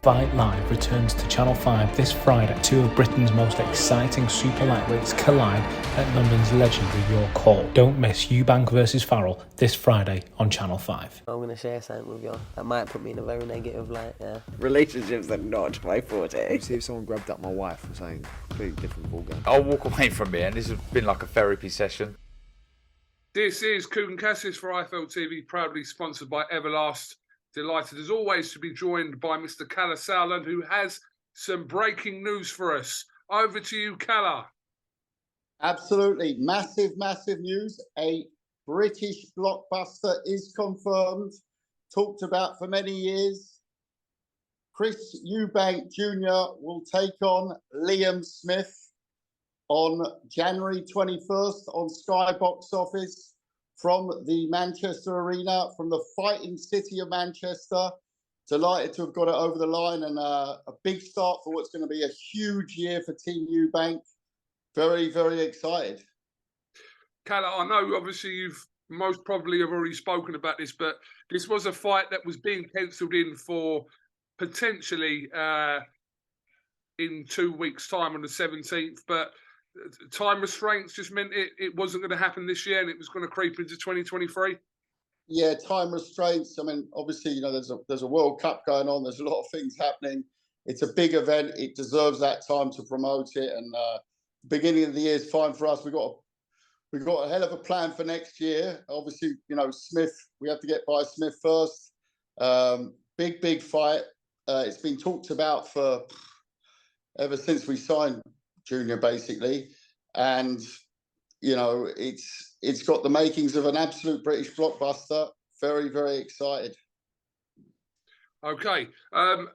Fight Live returns to Channel 5 this Friday. Two of Britain's most exciting super lightweights collide at London's legendary York Hall. Don't miss EUBANK versus Farrell this Friday on Channel 5. I'm going to share something with you that might put me in a very negative light, yeah. Relationships are not my forte. See if someone grabbed up my wife or something completely different ballgame. I'll walk away from it, and this has been like a therapy session. This is KUGAN CASSIUS for IFL TV, proudly sponsored by Everlast. Delighted as always to be joined by Mr. Calla Sowland, who has some breaking news for us. Over to you, Calla. Absolutely. Massive, massive news. A British blockbuster is confirmed. Talked about for many years. Chris Eubank Jr. will take on Liam Smith on January 21st on Sky Box Office from the Manchester Arena, from the fighting city of Manchester. Delighted to have got it over the line, and a big start for what's going to be a huge year for Team EUBANK. Very, very excited. Calla, I know obviously you've most probably have already spoken about this, but this was a fight that was being penciled in for potentially in 2 weeks' time on the 17th, but time restraints just meant it wasn't going to happen this year, and it was going to creep into 2023. Yeah, time restraints. I mean, obviously, you know, there's a World Cup going on. There's a lot of things happening. It's a big event. It deserves that time to promote it. And beginning of the year is fine for us. We've got a hell of a plan for next year. Obviously, you know, Smith. We have to get by Smith first. Big fight. It's been talked about for ever since we signed Junior, basically, and you know it's got the makings of an absolute British blockbuster. Very, very excited. Okay, are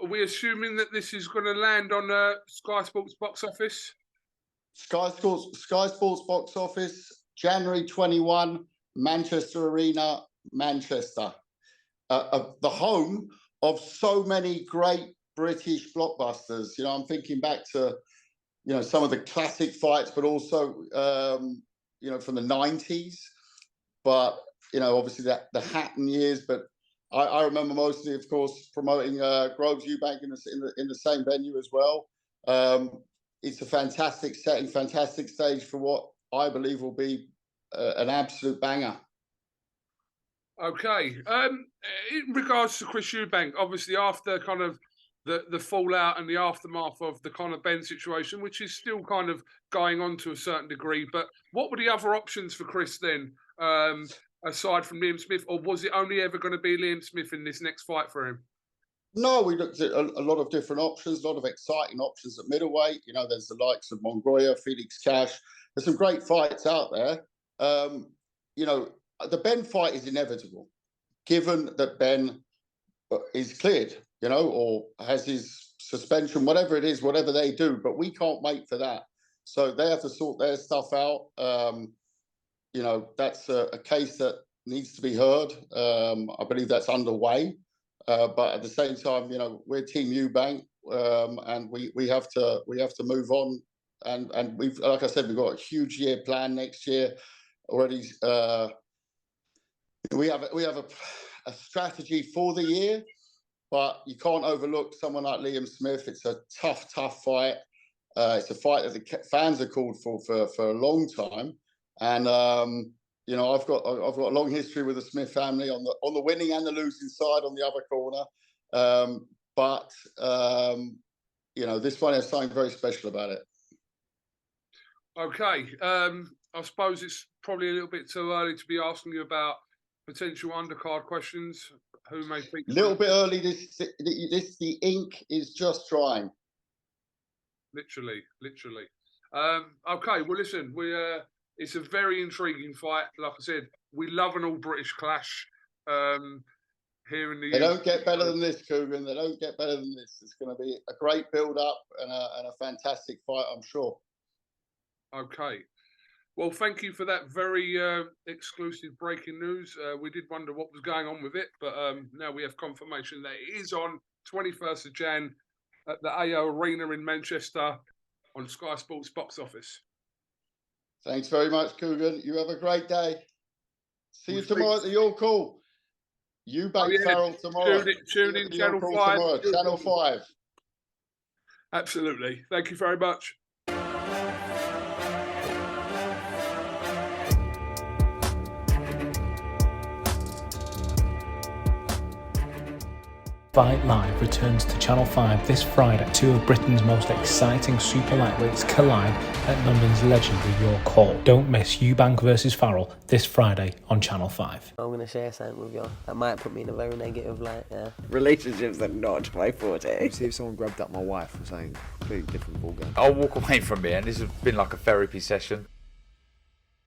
we assuming that this is going to land on Sky Sports box office? Sky Sports box office, January 21, Manchester Arena, Manchester, the home of so many great British blockbusters. You know, I'm thinking back to, you know, some of the classic fights, but also, you know, from the 90s. But, you know, obviously the Hatton years. But I remember mostly, of course, promoting Groves EUBANK in the same venue as well. It's a fantastic setting, fantastic stage for what I believe will be an absolute banger. Okay. In regards to Chris Eubank, obviously after kind of the fallout and the aftermath of the Conor Benn situation, which is still kind of going on to a certain degree. But what were the other options for Chris then, aside from Liam Smith? Or was it only ever going to be Liam Smith in this next fight for him? No, we looked at a lot of different options, a lot of exciting options at middleweight. You know, there's the likes of Mongolia, Felix Cash. There's some great fights out there. You know, the Benn fight is inevitable, given that Benn is cleared, you know, or has his suspension, whatever it is, whatever they do. But we can't wait for that. So they have to sort their stuff out. You know, that's a case that needs to be heard. I believe that's underway. But at the same time, you know, we're Team EUBANK, and we have to move on. And we've, like I said, we've got a huge year planned next year already. We have a strategy for the year. But you can't overlook someone like Liam Smith. It's a tough fight. It's a fight that the fans are called for a long time. And you know, I've got a long history with the Smith family on the winning and the losing side on the other corner. But you know, this one has something very special about it. Okay, I suppose it's probably a little bit too early to be asking you about potential undercard questions. Who may think a little bit early. The ink is just drying. Literally. Okay, well, listen, it's a very intriguing fight. Like I said, we love an all British clash here in the. They don't get better than this, KUGAN. They don't get better than this. It's going to be a great build up and a fantastic fight, I'm sure. Okay. Well, thank you for that very exclusive breaking news. We did wonder what was going on with it, but now we have confirmation that it is on 21st of Jan at the AO Arena in Manchester on Sky Sports box office. Thanks very much, KUGAN. You have a great day. See you tomorrow at the York Hall. EUBANK yeah. Farrell tomorrow. Tune in Your Channel call 5. tomorrow, Channel 5. Absolutely. Thank you very much. Fight Live returns to Channel 5 this Friday. Two of Britain's most exciting super lightweights collide at London's legendary York Hall. Don't miss EUBANK versus Farrell this Friday on Channel 5. I'm gonna share something with you. That might put me in a very negative light. Yeah. Relationships are not my forte. See if someone grabbed up my wife or something completely different ballgame. I'll walk away from it, and this has been like a therapy session.